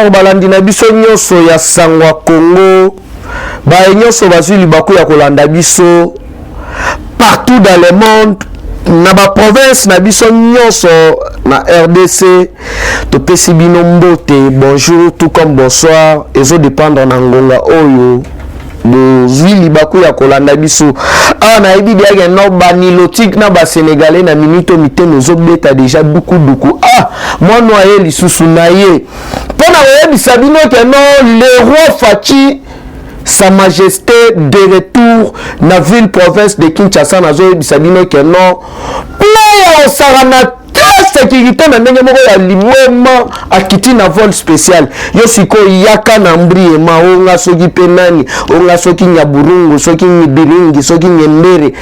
bonsoir balandi na biso nyonso ya sangwa Congo ba nyonso bazwi libaku ya kolanda biso partout dans le monde na ba province na biso nyonso na RDC to pesi bino mbote bonjour tout comme bonsoir ezo dépendre na ngonga oyo bozwi libaku ya kolanda biso awa na yebi diage no banilotique na ba sénégalais na minito miteno zobeta déjà duku mono aye lisusu na ye pona oyebisa bino ke no le roi Fachi sa majesté de retour na ville province de Kinshasa na zoyebisa bino ke no playa osarana sécurité na ndenge moko ya limwema akiti na vol spécial yo siko yaka na mbriema onga soki penani onga soki nyaburungu soki nyibiringi soki nyembere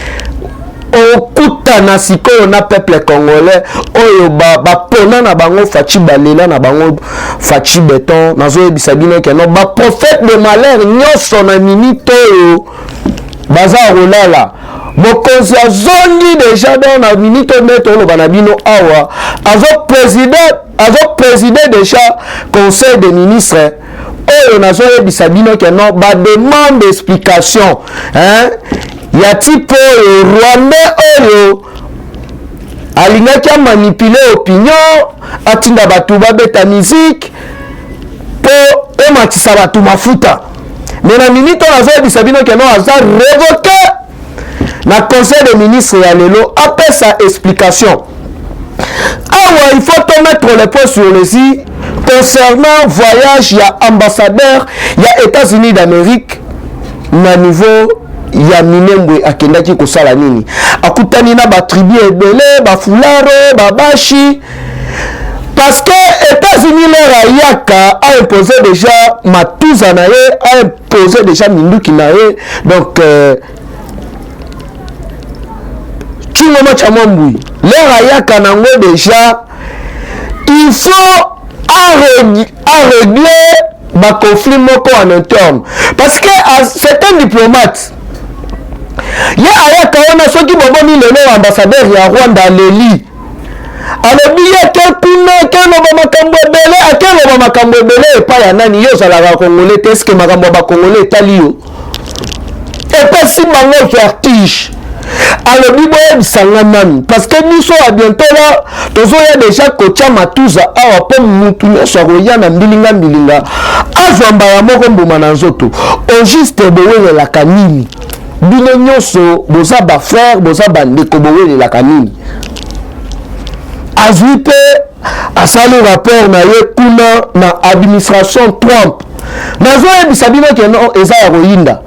okuta na siko na peuple congolais oyo bapona na bango Fachi balela na bango Fachi béton nazo yebisa bino ke no ba prophète de malheur nyonso na minute oyo baza rolala mokonzi azongi déjà dans la minute meto lo banabino awa azo président déjà conseil des ministres oyo nazo yebisa bino ke no ba demande d'explication ya type Rwanda oyo alingaki manipuler opinion atinda batu babeta musique po ematisa batu mafuta mais na minute nazo yebisa bino ke no aza révoqué na conseil des ministres ya lelo après sa explication awa il faut te mettre le point sur les i concernant voyage ya ambassadeur ya États-Unis d'Amérique na niveau ya Minembwe akendaki kosala nini akutani na ba tribu ebele ba fularo ba bashi parce que États-Unis leur ayaka a imposé déjà matuza na ye a imposé déjà minduki na ye donc Chingoma Chamambui, leur ayaka nango déjà, il faut régler le conflit moko en interne. Parce que c'est un diplomate. Il y a ayaka on a ceux qui vont venir le ambassadeur ya Rwanda Leli. Alors bien quelqu'un qui no makambo belé, à quel no makambo belé pas ya nani yo sala ka congolais est-ce que makambo ba congolais talio. Et pas si mango vertige. Alors bibo bisanga nani parce que nous sommes à bientôt là tozo ya déjà kocha matuza awa po mutu nyoso roya na mbilinga azwamba ya moko mbuma na nzoto on juste bowe la kanini bino nyoso boza ba frère boza ba ndeko bowe la kanini azwi pe asali rapport na ye kuna na administration Trump nazo yebisa bino ke no eza ya royinda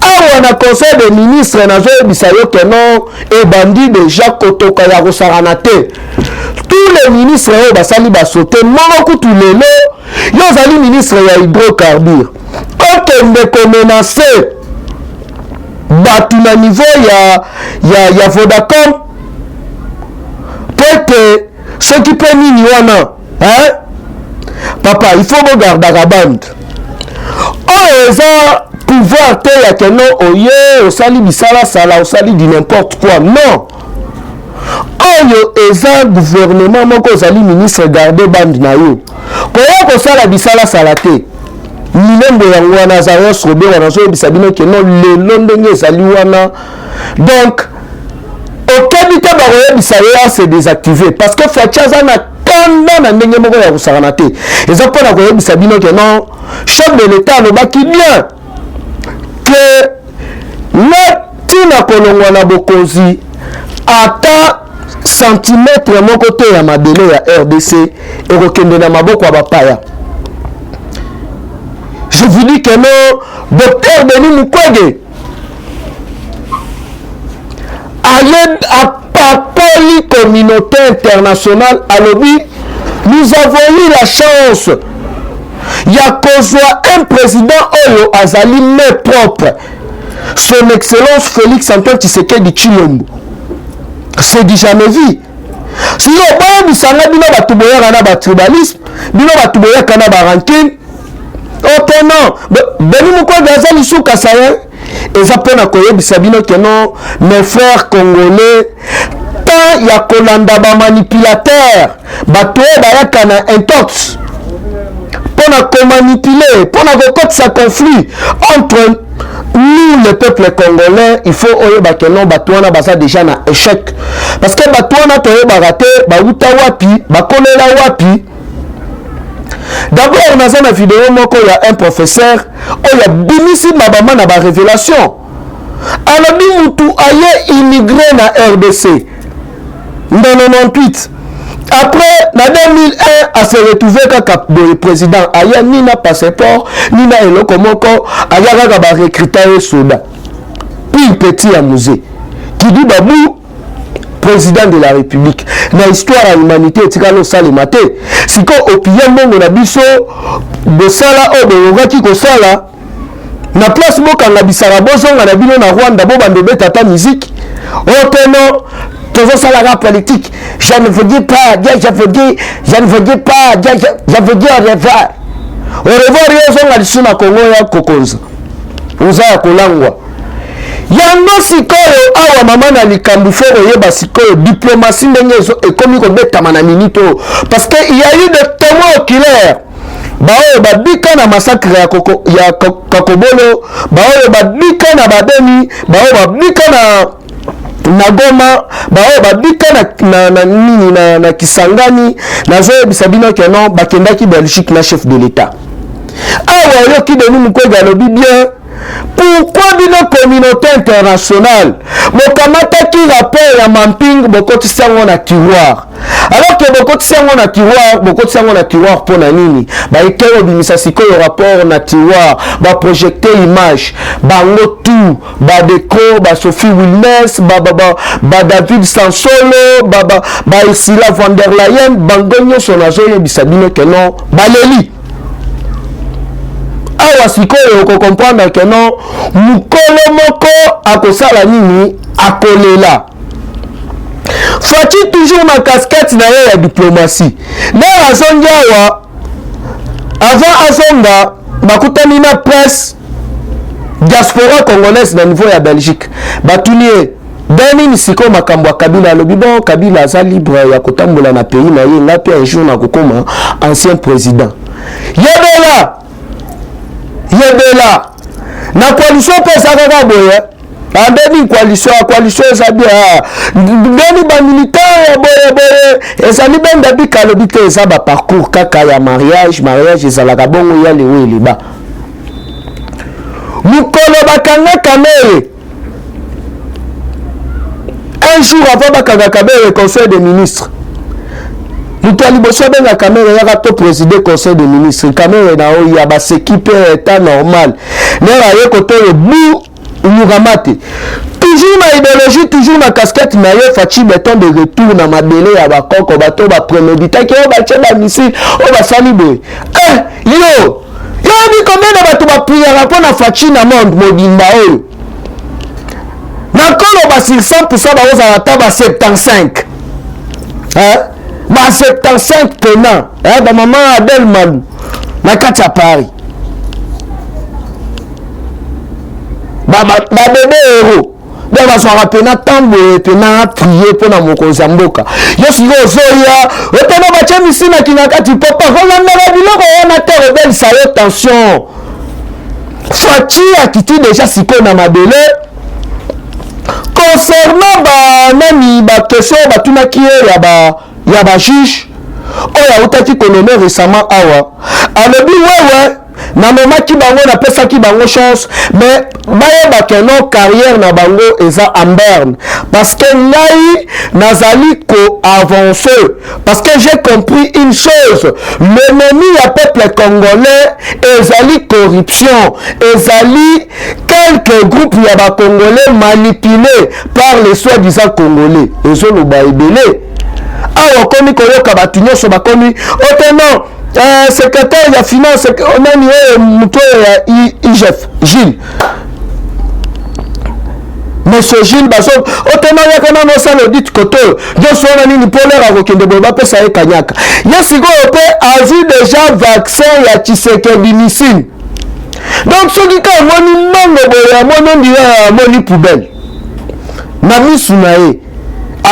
awa na conseil des ministres nazo yebisa yo ke no ebandi déjà kotoka ya kosarana te tous les ministres oyo basali basote moko kutu lelo yo ozali ministre ya hydrocarbure okende komenace batu na niveau ya Vodacom po ete soki mpe nini wana papa il faut bogardaka bande oyo eza pouvoir te ya keno oye osali bisala sala osali di n'importe quoi non oyo eza gouvernement moko ozali ministre garde bande na yo koya kosala bisala sala te milembo yango wana aza sobe wana zoyebisa bino keno lelo ndenge ezali wana donc okebi te bakoyebisa yo se désactiver parce que Fachi aza na kanda na ndenge moko ya kosakana te eza mpona koyebisa bino keno chef de l'état alobaki bien que natina kolongwa na bokonzi ata centimètre moko te ya mabele ya RDC ekokende na maboko ya bapaya. Je vous dis que non, docteur Denis Mukwege à papoli communauté internationale à lobby, nous avons eu la chance il y a kozwa un président oyo azali mais propre son excellence Félix Antoine Tshisekedi Tshilombo c'est du jamais vu si yo ba bisanga bino batu boyaka na ba tribalisme bino batu boyaka na ba rancune ok non Denis Mukwege azali suka saye eza pona koyebisa bino ke non mes frères congolais tant ya kolanda ba manipulateur bato bayaka na intox po pour manipuler, pour sa conflit entre nous, le peuple congolais. Il faut que non, Batouana basa déjà na échec. Parce que Batouana toye baraté, Bauta wapi, Bakolela wapi. D'abord, on a une vidéo, il y a un professeur, il y a Binisi Mabama na ba révélation. Alors, Bimoutou aye immigré na RDC. Dans 98. Après, en 2001, a se retrouvé comme le président. Aya ni na passeport, ni na eloko moko, aya ga ba recruter soda. Puis petit à musée. Qui dit babou président de la République. Na histoire à l'humanité etikalo salimate. Siko opien mongo na biso de sala o de ngaki ko sala. Na place boka na bisara bozonga na bino na Rwanda bo bande betata musique. Oteno ça la politique. Je ne vous dis pas, je vous dis pas, je vous dis au revoir. Au revoir, ils sont à l'issue de Congo ya Kokonza. Uza ya Kolangwa. Yango sikoyo awa mama na likambu foro yeba sikoyo diplomatie ndenge ekomi ko beta mana minito parce que il y a eu des témoins oculaires. Bao badika na massacre ya Kakobolo, bao badika na Badeni, bao badika na Goma, bao babika na Kisangani, na zoe bisabino kenon bakendaki Belgique na chef de l'État. Awa yo ki de nous ko galobi bien. Pourquoi bino communauté internationale mokamata ki rapport ya mamping bokoti sango na tiroir alors que bokoti sango na tiroir pour na nini ba ikero bimisa sikoyo rapport na tiroir ba projecter image bango tout ba déco ba Sophie Wilness ba David Sansolo ba Ursula von der Leyen bango nyoso nazo yebisa bino que non baleli. Awa sikoyo ko comprendre que non mukolo moko akosala nini akolela. Faut toujours ma casquette na la diplomatie. Na azonga awa avant azonga bakutani na presse diaspora congolaise na niveau ya Belgique. Batunie Dani siko makambo Kabila lobi bon Kabila za libre ya kotambola na pays na ye ngapi un jour na kokoma ancien président. Yebela na coalition pesa kaka boye andeni coalition eza bien ndeni ba militaire boye ezali benda bikalo bite eza ba parcours kaka ya mariage ezalaka bongo ya lewe liba mukolo bakanga kamere un jour avant bakanga kamere conseil des ministres. Mutali boso benga caméra ya to président conseil des ministres caméra na o ya ba s'équipe état normal nera ye côté le bou muramate toujours ma idéologie toujours ma casquette na yo fachi béton de retour na mabele ya ba koko bato ba préméditer que ba tchela missile o ba sali boy yo ni combien de bato ba prier rapport na fachi na monde modimba o na kolo ba 100% ba oza ta ba 75 ma 75 tenants ba maman Adel Malou na kati ya Paris ba bébé héros donc ba so rapena tambo pena prier pour na mokonzi mboka yo siko zoya otana ba chami sina kinakati papa holanda ba biloko wana terre belle ça yo tension fachi akiti déjà siko na mabele concernant ba nani ba question ba tunaki ya ba juge oya utaki colonel récemment awa alobi wewe na mama ki bango na pesa ki bango chance mais bayeba que non carrière na bango eza en berne parce que ngai nazali ko avancer parce que j'ai compris une chose l'ennemi ya peuple congolais ezali corruption ezali quelques groupes ya ba congolais manipulés par les soi-disant congolais ezoloba ebele awa komi koyoka batu nyonso bakomi oteno secrétaire ya finance onani muto ya IGF Gilles Monsieur Gilles baso oteno yakona no sala audit koto nyonso wana nini polera kokende boye bapesa ye kanyaka ye sikoyo pe azu déjà vaccin ya Tshisekedi Nisine donc soki ka omoni ndongo boye amoni ondira amoni poubelle na misu na ye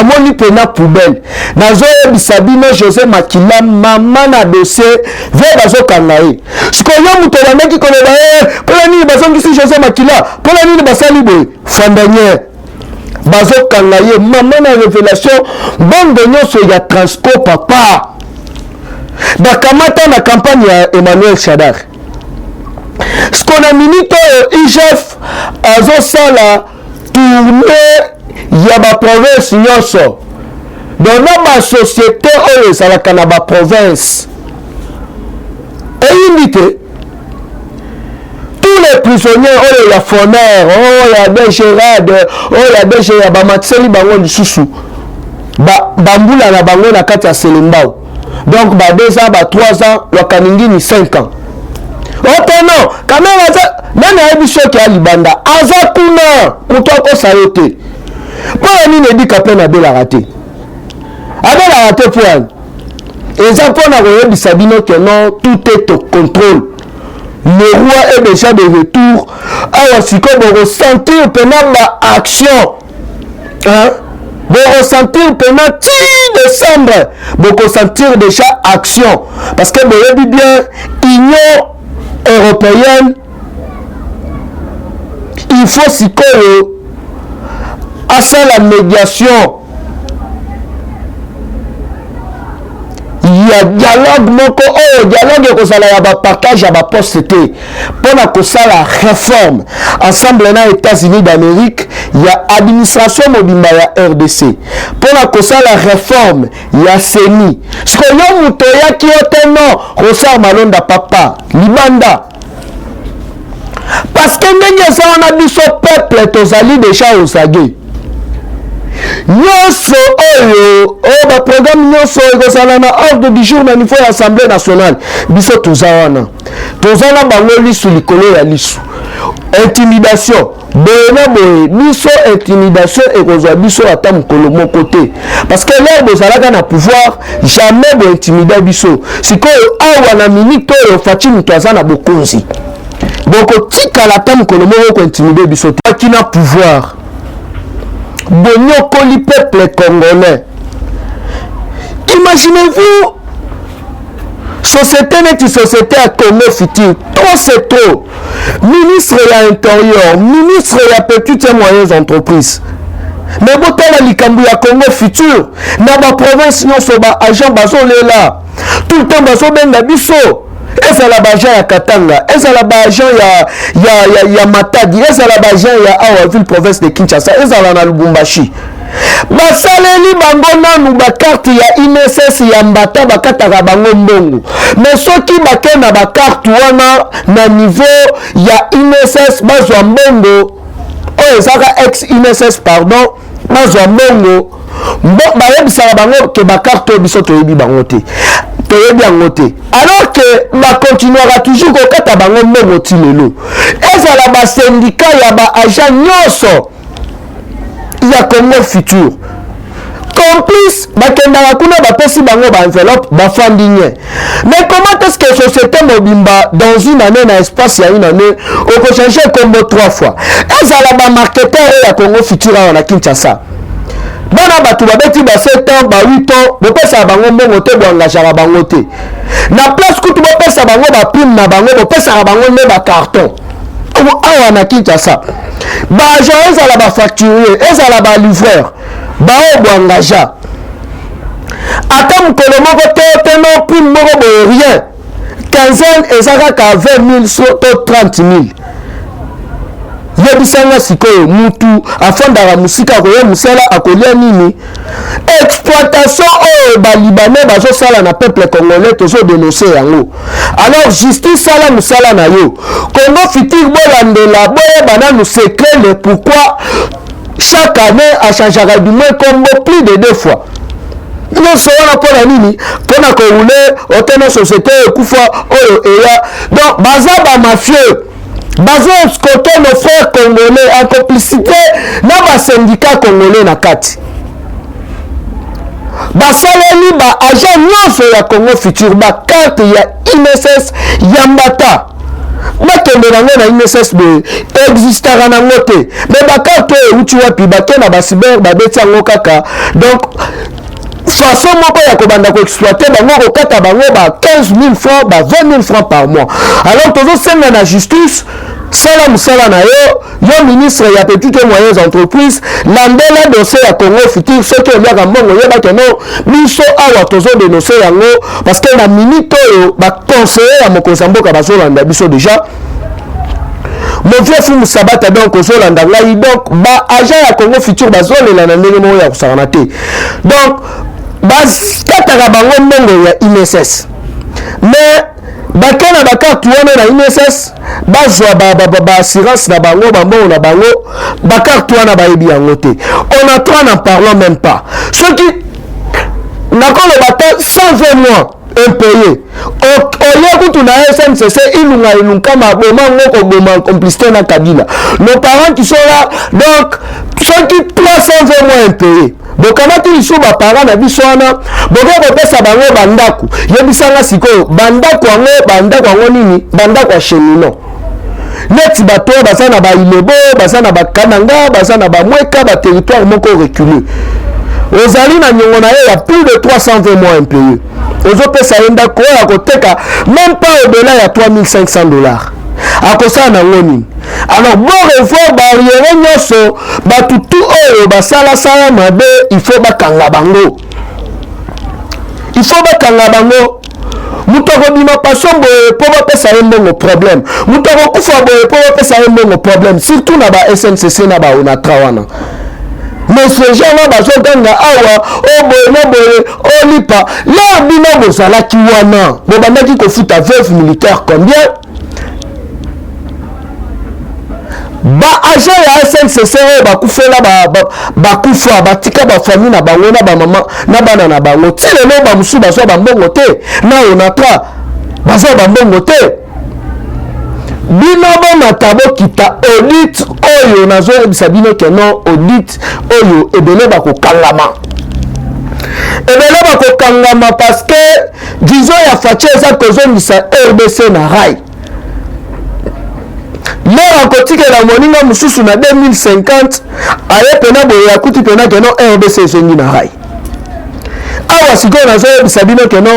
amoni pena poubelle nazoyebisa bino José Makila mama na dossier ve bazokanga ye sikoyo moto bandaki koloba mpona nini bazongisi José Makila mpona nini basali boye fandaniere bazokanga ye mama na révélation bande nyonso ya Transco papa bakamata na campagne ya Emmanuel Shadar sikona minute oyo IGF azosala tournée ya baprovince nyonso dona basociété oyo ezalaka na baprovince eyindi te tous les prisonniers oyo ya Foner oyo ya Bergerade oyo ya DG ya bamatiseli bango lisusu bambula na bango na kati ya Selembao donc ba 2 ans ba 3 ans wakaningini 5 ans otono kamera za nani ayebi soki ya libanda aza kuna moto akosayo te mpona nini edika mpe nabelaka te abelaka te po ani eza mpona koyebisa bino ke non tout est au contrôle le roi est déjà de retour awa sikoyo bokosentir mpena baaction bokosentir mpena 10 décembre bokosentir déjà action parce que boyebi bien union européenne il faut sikoyo asala médiation ya dialogue moko oyo dialogue ekozala ya bapartage ya baposte te mpona kosala réforme ensemble na États-Unis d'Amérique ya administration mobimba ya RDC mpona kosala réforme ya CENI sikoyo moto oyaki yo te no Rosar Malonda papa libanda parce que ndenge eza wana biso peuple tozali déjà osage nyonso oyo baprogramme nyonso ekozala na ordre du jour na niveau ya assemblée nationale biso toza wana bango lisu likolo ya lisu intimidation boye na boye biso intimidation ekozwa biso ata mokolo moko te parce que lere bozalaka na pouvoir jamais bointimida biso sikoyo awa na minute oyo faci moto aza na bokonzi bokotikala ata mokolo moko kointimide biso te aki na pouvoir bonyokoli peuple congolais. Imaginez-vous société neti société à Congo futur trop c'est trop ministre ya intérieur ministre ya petites et moyennes entreprises mais botala likambo ya Congo futur na ba province nyonso ba agent bazolela tout le temps bazobenga biso ezala ba agent ya Katanga ezala ba agent ya Matadi ezala ba agent ya Awa ville province de Kinshasa ezala na Lubumbashi basaleli bango nanu bakarte ya INSS ya Mbata bakataka bango mbongo mais soki bakenda bakarte wana na niveau ya INSS bazwa mbongo oyo ezaka ex INSS pardon bazwa mbongo bayebisaka bango ke bakarte biso toyebi bango te toyebi yango te alors que bakontinuera toujours kokata bango mbongo ti lelo ezala basendika ya baagent nyonso ya Congo futur complice bakendaka kuna bapesi bango baenveloppe bafandi nye mais comment est-ce que société mobimba dans une année na espace ya une année okochange kombo 3 fois ezala bamarketeur ya Congo futur awa na Kinshasa bana bato babeti ba 7 ans ba 8 ans bopesa bango mbongo te boengagaka bango te na place kutu bopesa bango baprime na bango bopesaka bango nde bacarton awa na Kinshasa baagent ezala bafacturier ezala balivreur bao boengaja ata mokolo moko te no prime moko boye rien quinzaine eza kaka 20 000 to 30 000 yebisanga sikoyo mutu afondaka musika akoya musala akolia nini exploitation oyo balibanais bazosala na peuple congolais tozodénonce yango alors justice sala musala na yo Congo futur bolandela boyeba nanu secret le pourquoi chaque année achangeaka du moins Congo plus de 2 fois nyonso wana mpona nini mpona koule otena société ekufa oyo eya donc baza bamafieux bazo-escorter nos frères congolais en complicité na basyndicat congolais na kati basaleli baagent nyonso ya Congo futur bakarte ya INSS ya Mbata bakende nango na INSS existara nango te mais bakarte euti wapi bake na basiber babeti yango kaka donc façon moko ya kobanda koexploiter bango kokata bango ba 15 000 francs ba 20 000 francs par mois alors tozosenga na justice sala musala na yo ministre ya petites et moyennes entreprises landela dossier ya Congo Futur soki oliaka mbongo yebake no biso awa tozodénonce yango parce que na minute oyo baconseiller ya mokonzi ya mboka bazolanda biso déjà mon vieux Fumu Sabata donc ozolanda ngai donc ba agent ya Congo Futur bazolela na ndenge moko ya kosakana te donc bakataka bango mbongo ya INSS mais bakena bakarte wana na INSS bazwa assurance na bango bambongo na bango bakarte wana bayebi yango te on a trois n'en parlons même pas soki nakoloba te 120 mois impayé oye kutu na SNCC ilunga maboma ngoko boma complicité na Kabila nos parents qui sont là donc soki 320 mois impayé bokamati liso bapara na biso wana boke kopesa bango bandako yebisanga sikoyo bandako yango nini bandako ya chemino neti bato baza na bailebo baza na bakananga baza na bamweka baterritoire moko reculé ozali na nyongo na ye ya plus de 320 mois impayé ozopesa ye ndako oyo akoteka même pas au-delà ya 3500 $. Akosala nango nini alors bon revoir barrière nyonso batutu oyo basala mabe il faut bakanga bango mutu akobima paso boye po bapesa ye mbongo problème mutu akokufa boye po bapesa ye mbongo problème surtout na ba SNCC na ba onatra wana mais ces gens-là bazoganga awa boye olipa la bino bozalaki wana bobandaki kofuta veuve militaire combien ba agent ya SNCC bakufela bakufa batika bafamille na bango na bamama na bana na bango ti lelo bamusu bazwa bambongo te na onatra bazwa bambongo te bino bomata bokita audit oyo nazoyebisa bino keno audit oyo ebele bakokangama parce que disons ya facie eza kozongisa RDC na rai leo akotikela moninga mususu na 2050 aye pena boye akuti pena keno RDC esongi na rai awa sikoyo nazoyebisa bino keno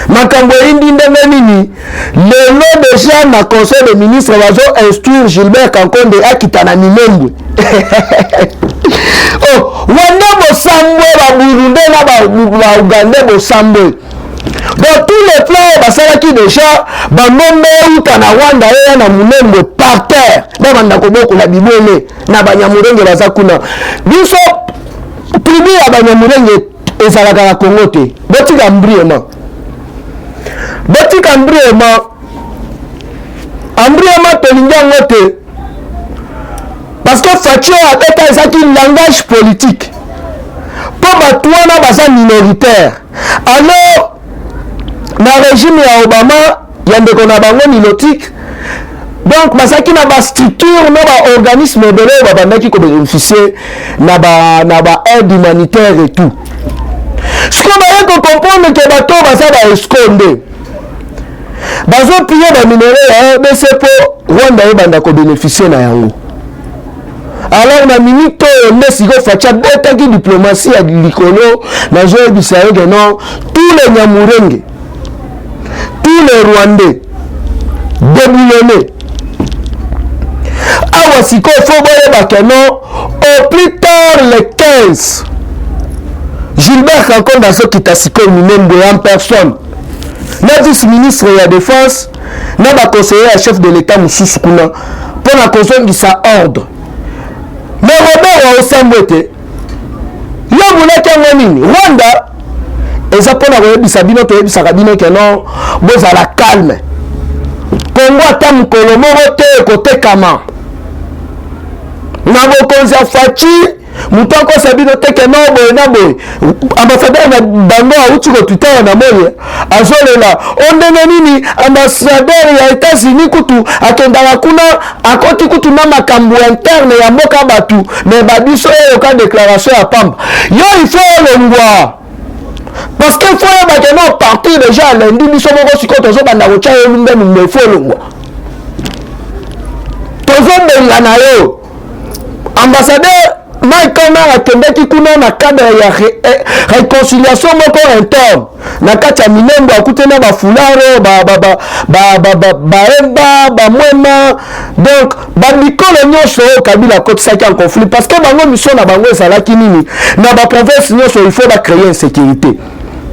makambo indi ndenge nini lelo deja na conseil de ministre bazo instruire Gilbert Kankonde akita na Minembwe wande bosambwe baburunde na baugande bosambwe dans tous les plans basalaki déjà bangombe uta na Rwanda ye na Minembwe par terre babanda kobokola bibone na banyamurenge baza kuna biso tribu ya banyamurenge ezalaka na Congo te botika mbriema tolingi yango te parce que Facio abeta ezaki langage politique po bato wana baza minoritaire alors na régime ya Obama ya ndeko na bango nilotique donc bazaki na bastructure na baorganisme ebele babandaki kobénéficier na ba aide humanitaire et tout sikoyo baye kocomprendre ke bato baza baesconde bazopille baminere ya RDC po Rwanda ebanda kobénéficier na yango alors na minute oyo nde sikoyo Faci abetaki diplomatie ya likolo nazoyebisa ye ke non tous les Nyamurenge tous les Rwandais déboulonnés awa sikoyo fo boyeba ke non au plus tard le 15 Gilbert Kankonde azokita sikoyo Minembwe en personne na vice-ministre ya défense na baconseiller ya chef de l'état mosusu kuna mpo na kozongisa ordre mais Robert wa osambwe te yo bulaki yango nini Rwanda eza mpo na koyebisa bino toyebisaka bino ke non bozala calme Kongo ata mokolo moko te ekotekama na bokonzi ya Faci mutu akosa bino teke no boye na boye ambassadeur na bango auti kotwitara na moye azolela ondenge nini ambassadeur ya États-Unis kutu akendaka kuna akoti kutu na makambo interne ya mboka batu me babiso oyo ka déclaration ya pamba yo il faut olongwa parce que faut maintenant partir déjà lundi biso moko siko tozo banda ko cha yelunga mu folongwa tozo benga na yo ambassadeur Mike Kona akendeki kuna na cadre ya réconciliation moko interne na kati ya minembo akutena ba fularo ba mwema donc ba mikolo nyonso Kabila kotisaki en conflit parce que bango mission na bango ezalaki nini na ba province nyonso il faut ba créer une sécurité.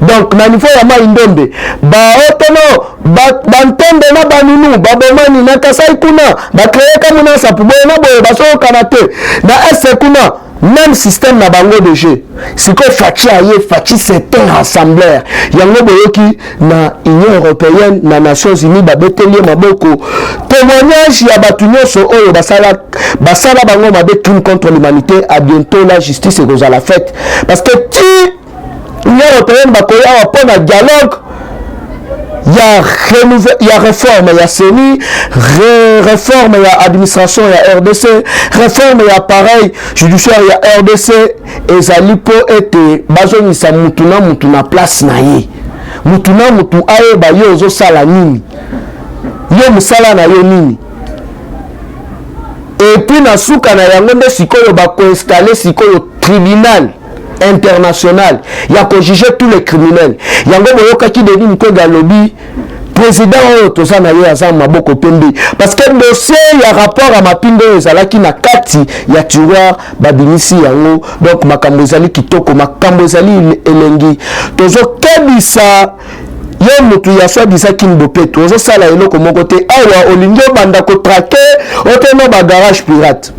Donc na niveau ya Maindombe ba otono ba ntembe na banunu ba bomani na Kasai kuna ba créer comme na sapubo na boye ba so kanate na ese kuna même système na bango de jeu siko fachi aye fachi c'est un rassembleur yango boyoki na Union européenne na Nations Unies ba betelie maboko témoignage ya batu nyonso oyo basala bango mabe crime contre l'humanité. À bientôt la justice et la fête parce que ti Union européenne bakoya pour un dialogue, il y a réforme, il y a CENI, réforme, il y a administration, il y a RDC, réforme, il y a pareil, judiciaire, il y a RDC, et ça lipo était bazoni sa mutuna place na ye. Mutuna aye ba yo zo sala nini. Yo musala na yo nini. Et puis na suka na yango nde sikoyo ba ko installer sikoyo tribunal international, il y a qu'on juge tous les criminels. Il y a un peu qui devine que Galobi, président Otosa na yé maboko pembe. Parce que le dossier, il y a rapport à ma pindo ezalaki na kati, il y a tiroir babinisi yango. Donc ma kambozali kitoko, ma kambozali elengi. Tozo kebisa yo mutu ya swa bisa kimbope tozo sala eloko moko te awa olingo banda ko traquer oteno ba garage pirate.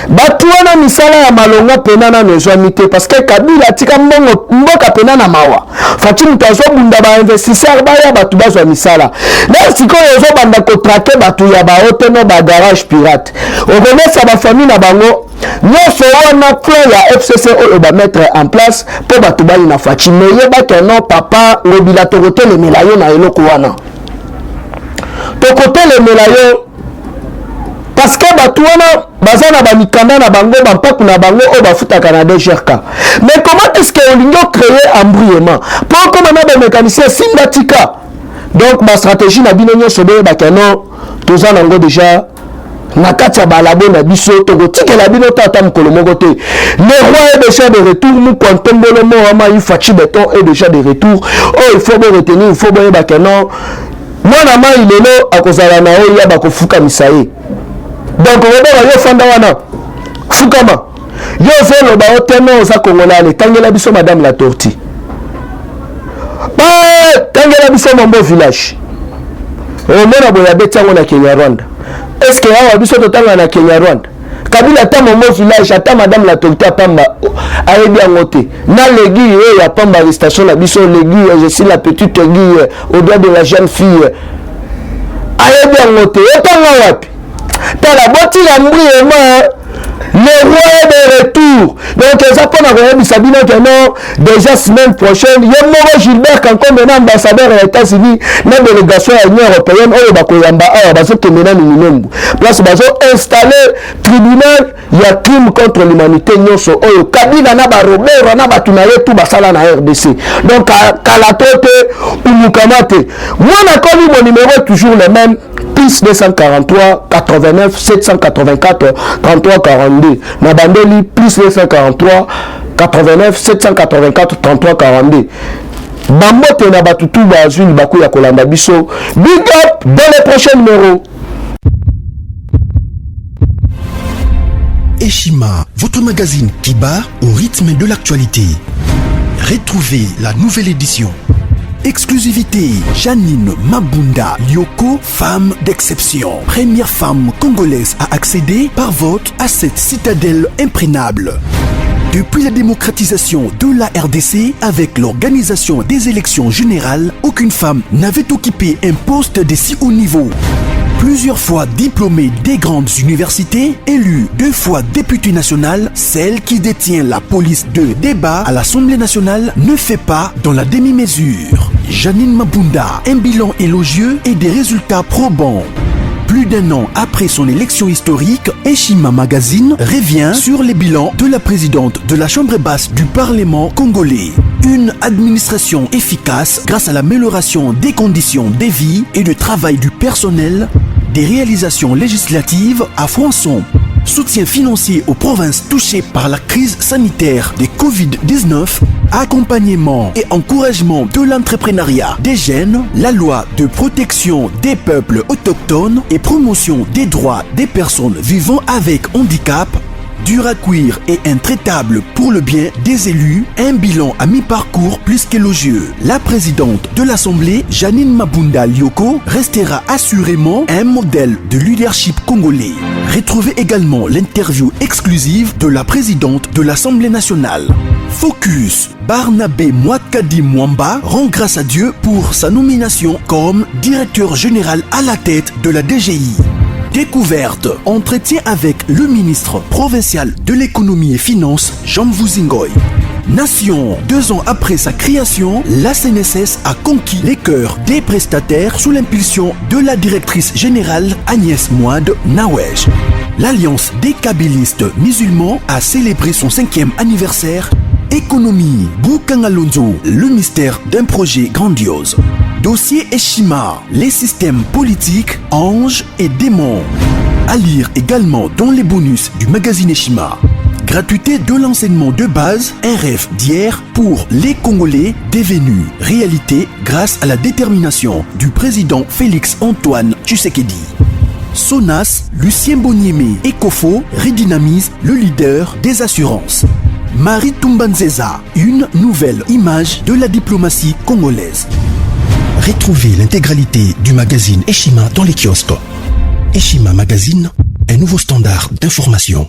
Batu wana misala ya malonga pena na nezwami te parce que Kabila tika mboka pena na mawa fati mutu azobunda ba investisseur baya batu bazwa misala na sikoyo ozobanda ko traquer batu ya baote no ba garage pirate okomesa ba famille na bango nyonso wana plan ya FCC oyo ba mettre en place po batu bali na fati meye bakeno papa ngobila tokotelemela yo na eloko wana tokotelemela yo parce que batouana bazana ba mikanda na bango bampaku na bango o bafuta Canada cherka. Mais comment est-ce que on a créé embrouillement pour comme on a des mécaniciens simbatika. Donc ma stratégie na binonyo sobe bakeno toza nango déjà na kati ya balabo na biso tokotike la bino tata mkolo moko te. Le roi est déjà de retour nous kontombolo mo ama il fachi béton est déjà de retour. Oh il faut bien retenir, il faut bien bakeno mwana ma ilelo akozala na o ya bakofuka misaye. Donc on va yo fanda wana fukama yo velo ba oteno za kongolale tangela biso madame la torti ba tangela biso mambo village o mona boya betango na Kenya Rwanda. Est-ce que awa biso totanga na Kenya Rwanda Kabila ta mambo village ata madame la torti apamba ayebi angote na legi ya pamba station na biso legi je suis la petite aiguille au doigt de la jeune fille ayebi angote otanga wapi la boîte la mouille le roi est de retour. Donc ça pour avoir Sabina que non déjà semaine prochaine il y a Moro Gilbert quand comme un ambassadeur aux États-Unis la délégation à l'Union européenne au Bakoyamba a baso que maintenant minimum place baso installé tribunal il y a crime contre l'humanité nyonso au Kabila na ba Robert na ba tunaye tout basala na RDC. Donc kalatote ou mukamate moi na connu mon numéro toujours le même plus 243 89 784 33 42 na bandeli plus 243 89 784 33 42 bambote na batutu bazuli baku ya kolanda biso. Big up dans les prochains numéros. Eshima, votre magazine qui bat au rythme de l'actualité. Retrouvez la nouvelle édition. Exclusivité, Janine Mabunda Lyoko, femme d'exception. Première femme congolaise à accéder par vote à cette citadelle imprégnable. Depuis la démocratisation de la RDC, avec l'organisation des élections générales, aucune femme n'avait occupé un poste de si haut niveau. Plusieurs fois diplômée des grandes universités, élue 2 fois députée nationale, celle qui détient la police de débat à l'Assemblée nationale ne fait pas dans la demi-mesure. Janine Mabunda, un bilan élogieux et des résultats probants. Plus d'1 an après son élection historique, Eshima Magazine revient sur les bilans de la présidente de la Chambre basse du Parlement congolais. Une administration efficace grâce à l'amélioration des conditions de vie et de travail du personnel, des réalisations législatives à foison, soutien financier aux provinces touchées par la crise sanitaire de Covid-19, accompagnement et encouragement de l'entrepreneuriat des jeunes, la loi de protection des peuples autochtones et promotion des droits des personnes vivant avec handicap, dur à cuire et intraitable pour le bien des élus, un bilan à mi-parcours plus qu'élogieux. La présidente de l'Assemblée, Janine Mabunda Lyoko, restera assurément un modèle de leadership congolais. Retrouvez également l'interview exclusive de la présidente de l'Assemblée nationale. Focus, Barnabé Mwakadi Mwamba rend grâce à Dieu pour sa nomination comme directeur général à la tête de la DGI. Découverte, entretien avec le ministre provincial de l'économie et finances, Jean Vuzingoy. Nation, 2 ans après sa création, la CNSS a conquis les cœurs des prestataires sous l'impulsion de la directrice générale Agnès Mouad Nawej. L'Alliance des kabylistes musulmans a célébré son 5e anniversaire. Économie, Boukangalonzo, le mystère d'un projet grandiose. Dossier Eshima, les systèmes politiques, anges et démons. À lire également dans les bonus du magazine Eshima. Gratuité de l'enseignement de base, un rêve d'hier pour les Congolais devenus réalité grâce à la détermination du président Félix Antoine Tshisekedi. Sonas, Lucien Boniemé et Kofo redynamise le leader des assurances. Marie Tumbanzeza, une nouvelle image de la diplomatie congolaise. Retrouvez l'intégralité du magazine Eshima dans les kiosques. Eshima Magazine, un nouveau standard d'information.